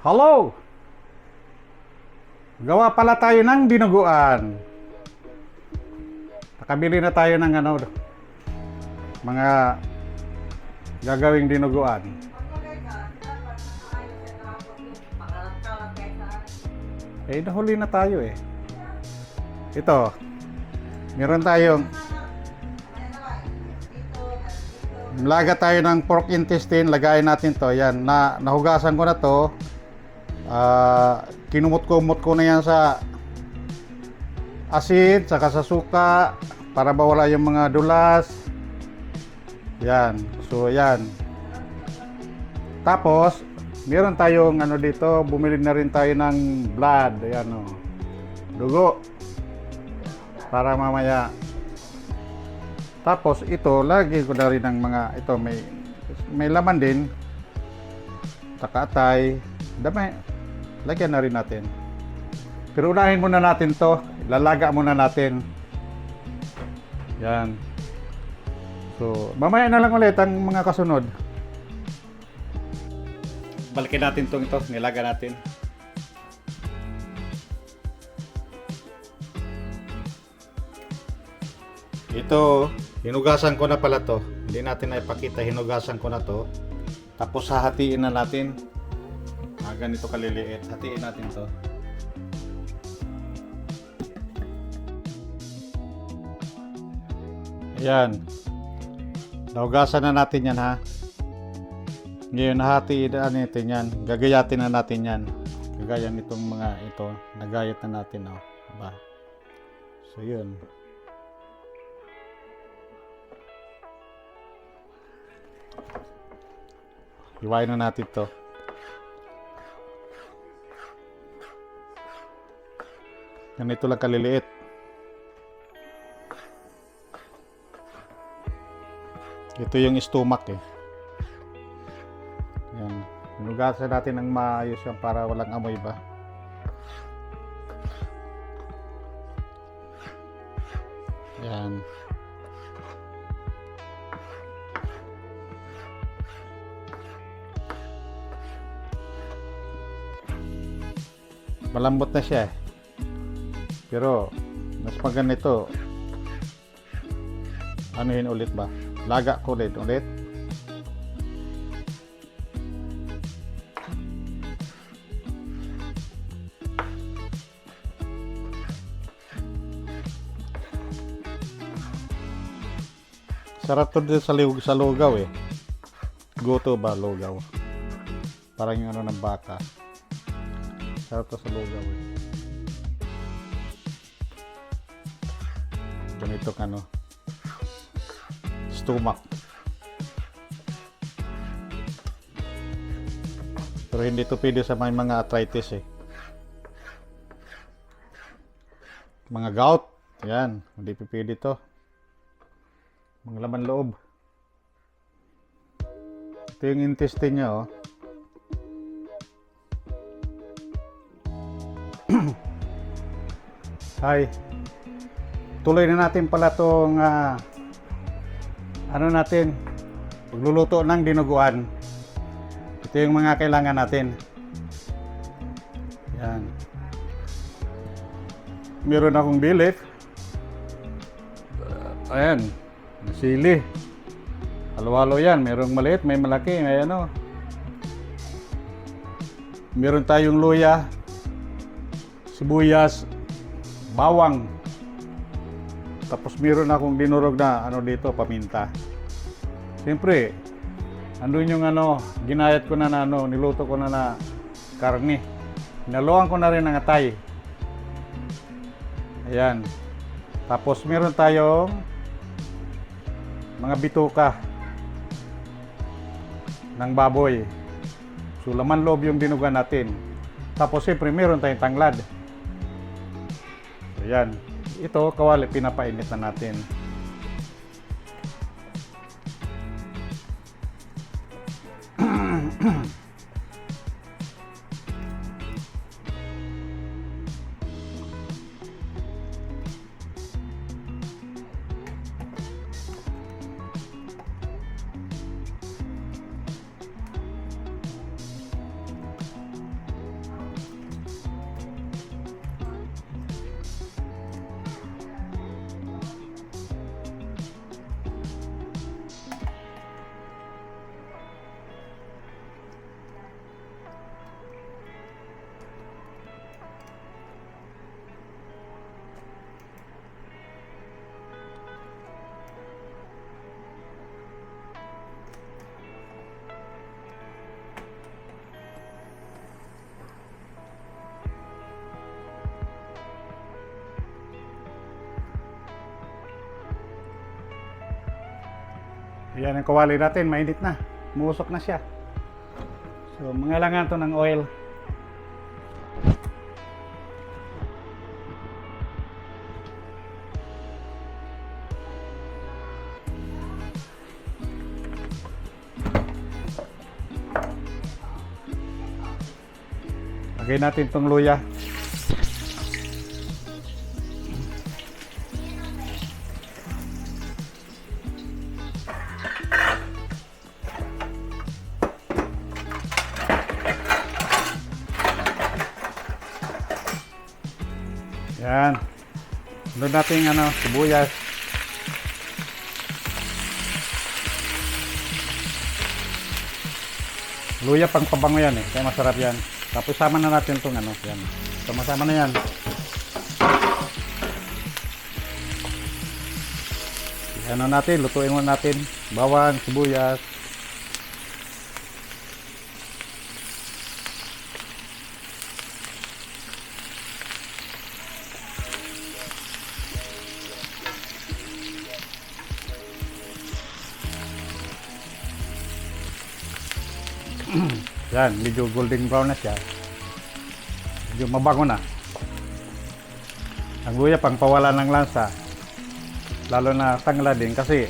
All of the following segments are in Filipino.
Hello! Gawa pala tayo ng dinuguan. Nakabili na tayo ng mga gagawing dinuguan. Nahuli na tayo eh. Ito, meron tayong laga tayo ng pork intestine. Lagayin natin to. Yan, nahugasan ko na to. Kinumot-kumot ko na yan sa asin, saka sa suka para mawala yung mga dulas. Yan. So yan. Tapos meron tayong dito, bumili na rin tayo ng blood. Ayan dugo. Para mamaya. Tapos ito, lagi ko na rin ng mga ito, may laman din. Takatay. Dami. Lagyan na rin natin. Pero unahin muna natin to. Lalaga muna natin. Yan. So, mamaya na lang ulit ang mga kasunod. Balikin natin ito. Nilaga natin. Ito, hinugasan ko na pala to. Hindi natin na ipakita. Hinugasan ko na to. Tapos hahatiin na natin. Ganito kaliliit. Hatiin natin to. Ayan. Naugasan na natin yan ha. Ngayon hahatiin na natin yan. Gagayatin na natin yan. Gagayan itong mga ito. Nagayat na natin. Diba? So yun. Hiwain na natin to. Ganito lang kaliliit. Ito yung stomach eh. Yan. Hinugasan natin ng maayos yan para walang amoy ba. Yan. Malambot na siya eh. Pero mas maganda ito. Anuhin ulit ba? Laga ko ulit. Sarap to din sa lugaw eh. Goto ba lugaw? Parang yung ng baka. Sarap to sa lugaw eh. Ganito stomach. Pero hindi to pwede sa mga arthritis eh. Mga gout, yan, hindi pwede to. Mga laman loob. Ito yung intestine niya Hi. Tuloy na natin pala itong pagluluto ng dinuguan. Ito yung mga kailangan natin. Yan. Meron akong bay leaf. Ayan. Sili. Halo-halo yan. Merong maliit, may malaki. May Meron tayong luya, sibuyas, bawang. Tapos meron akong dinurog na dito, paminta. Siyempre, andun yung ginayat ko na niluto ko na karne. Hinaluan ko na rin ng atay. Ayan. Tapos meron tayong mga bituka ng baboy. So laman loob yung dinugan natin. Tapos siyempre meron tayong tanglad. Ayan. Ito, kawali, pinapainit na natin. Yan ang kawali natin, mainit na. Muusok na siya. So, mangailangan to ng oil. Lagay natin tong luya. Yan. Sunod natin yung sibuyas. Luya pang pabango yan kaya masarap yan. Tapos sama na natin itong yan. Sama-sama na yan. Natin, lutuin muna natin. Bawang, sibuyas. Yan, medyo golden brown na siya. Medyo mabango na. Ang luya pang pawala ng lansa. Lalo na tangla din kasi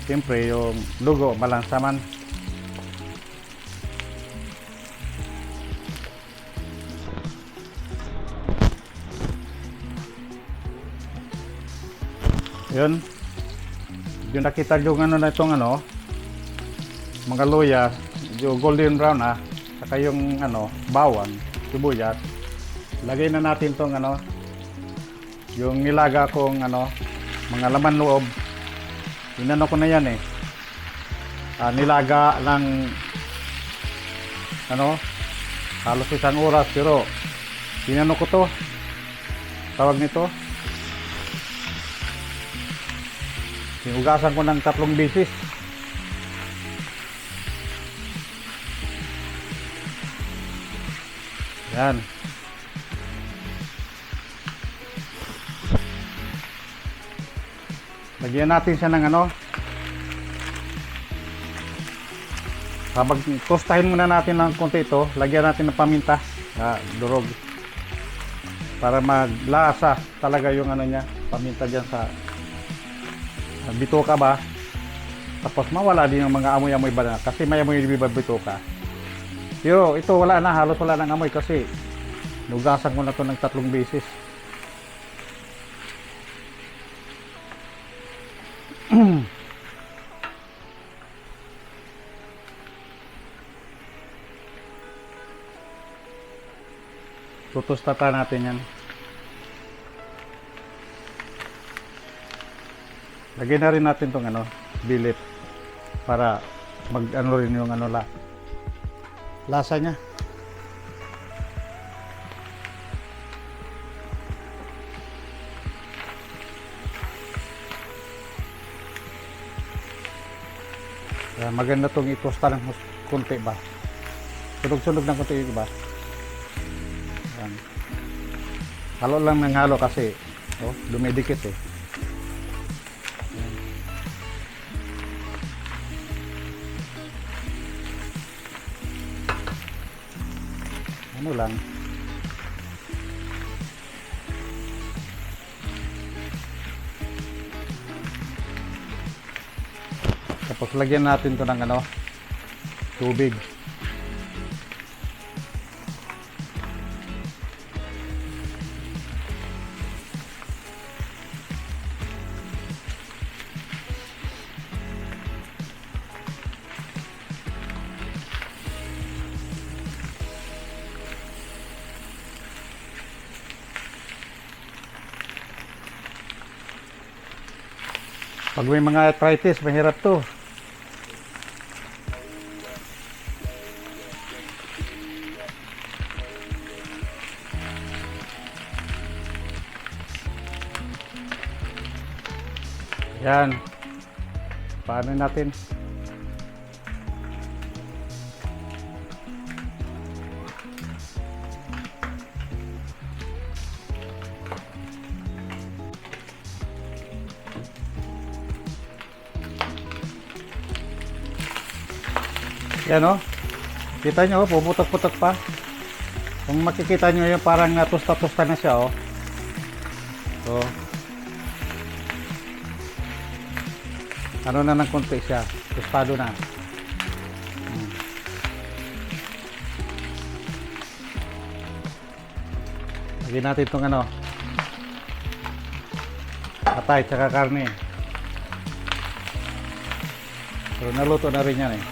siyempre yung lugo malansa man. Yun. Yung nakita yung na itong mga luya, yung golden brown saka yung bawang, sibuyas. Lagay na natin tong yung nilaga kong mga laman loob. Inano ko na yan nilaga ng halos 1 oras, pero inano ko to, tawag nito, hinugasan ko ng 3 beses. Yan. Lagyan natin siya ng habang tostahin muna natin ng konti ito, lagyan natin ng paminta, durog, para maglasa talaga yung niya, paminta dyan sa bituka ba. Tapos mawala din yung mga amoy-amoy ba kasi may amoy bituka. Pero ito wala na, halos wala ng amoy kasi nugasan ko na to ng 3 beses. Tutustata natin yan. Lagyan na rin natin tong bilip para rin yung lasa niya. Maganda tong itosta ng konti ba. Sunog-sunog ng konti ba. Yan. Halo lang ng halo kasi dumidikit Yan. Ano lang. Tapos lagyan natin to ng tubig. Pag may mga arthritis, mahirap to. Yan. Paano natin? Yan o. Kita nyo, pumutok-putok pa. Kung makikita nyo yung parang tusta-tusta na siya, oh. So, ano na ng konti siya. Tostado na. Lagyan natin itong ano. Atay, tsaka karne. So, naluto na rin yan eh.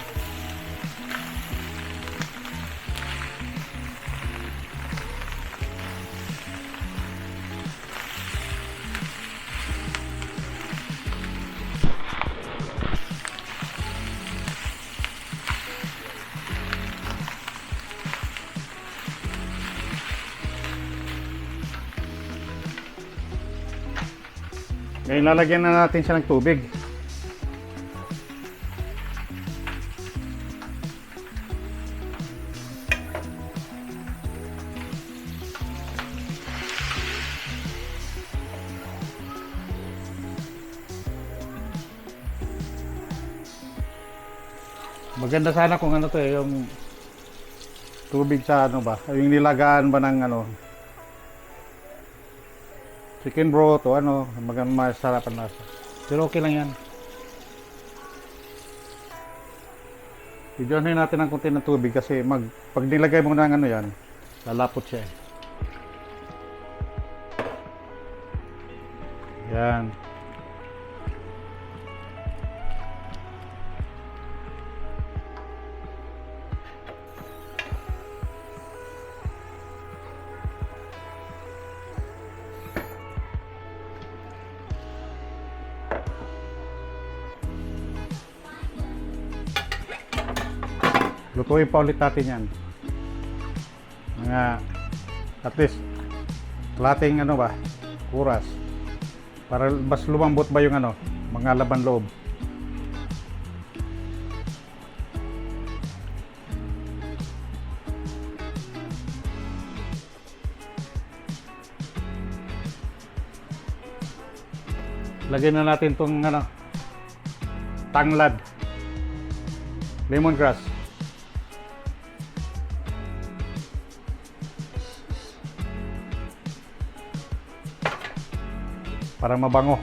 Ngayon lalagyan na natin siya ng tubig. Maganda sana kung ano to eh, yung tubig sa ano ba, yung nilagaan ba ng ano, chicken broth o ano, masarap ang lasa. Pero okay lang yan. Idyonin natin ng konti ng tubig kasi pag nilagay mo ng ano yan, lalapot siya eh. Yan. Lutuin pa ulit natin yan. Mga at least kalating ano ba, oras. Para mas lumambot ba yung ano, mga laman loob. Lagyan na natin tong ano, tanglad, lemongrass. Para mabango.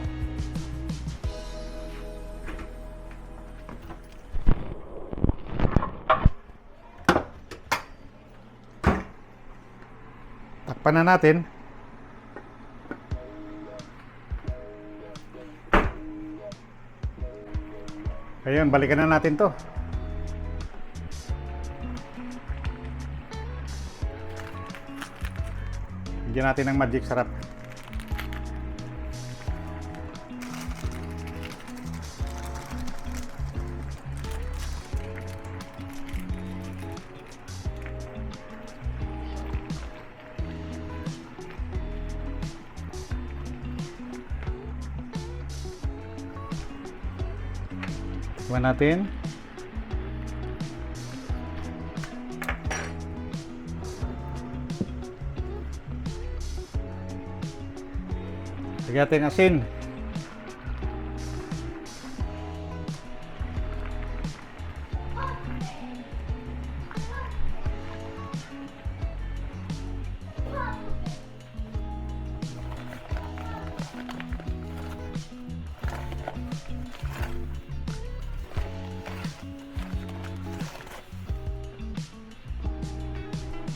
Takpan na natin. Ayun, balikan na natin to. Bigyan natin ng magic sarap. Iwan natin. Lagyan natin asin.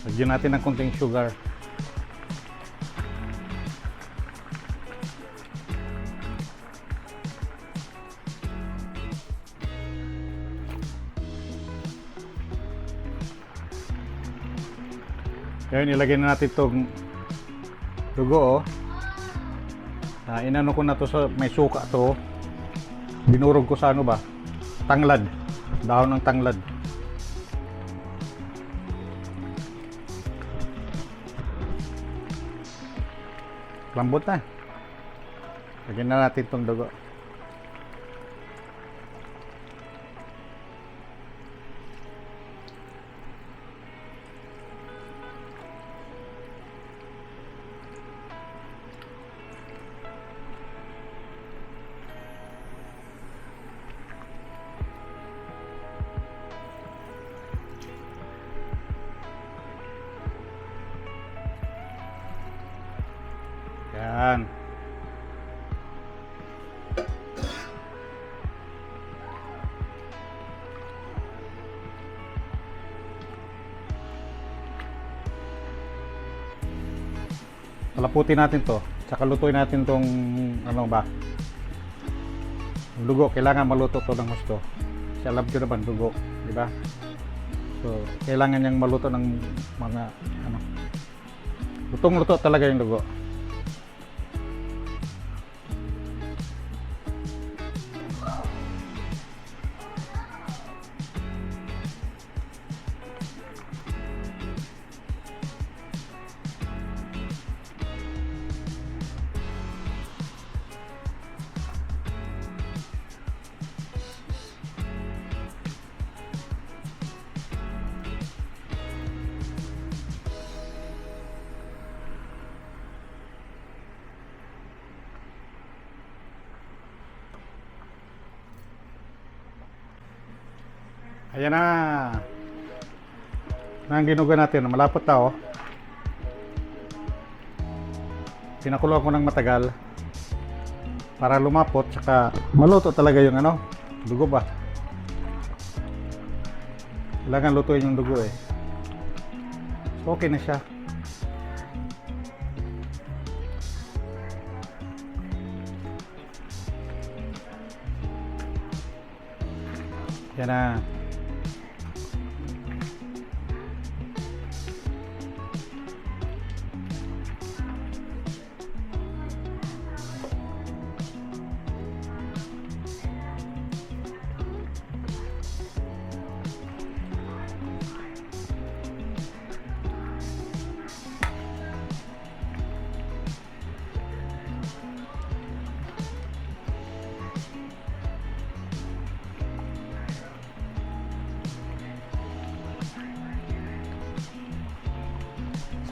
Lagyan natin ng konting sugar. Ngayon ilagay na natin itong dugo, oh. Inano ko na to sa may suka to. Binurog ko sa ano ba? Tanglad. Dahon ng tanglad. Lambot na. Lagyan na natin itong dugo. Palaputin natin to. Tsaka lutuin natin tong ano ba? Yung dugo, kailangan maluto to ng gusto. Kasi alam ko naman dugo, di ba? So, kailangan niyang maluto ng mga ano. Lutong-luto talaga yung dugo. Ayan na. Ang ginuga natin, malapot na oh. Pinakuloan ko ng matagal para lumapot, tsaka maluto talaga yung ano, dugo ba? Kailangan lutuin yung dugo eh. So, okay na siya. Yan na.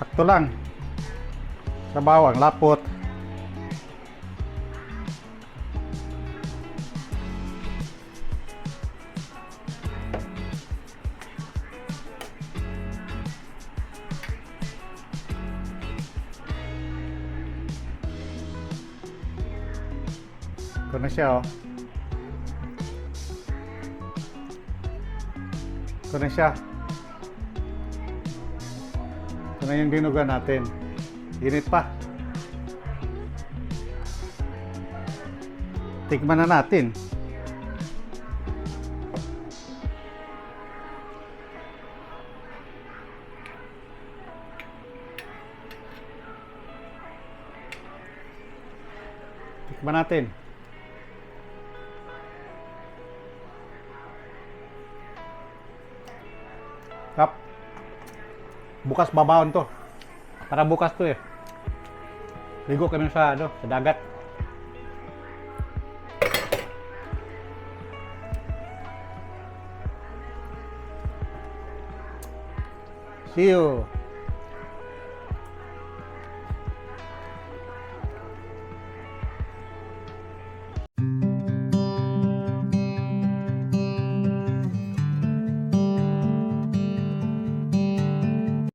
Sakto lang sa bawang, lapot. Ito na siya oh. Ito na siya. Ito na yung dinuga natin. Init pa. Tikman na natin. Tikman natin. Kap. Bukas babaon to. Para bukas to eh. Ligo kami sa ano, sa dagat. See you.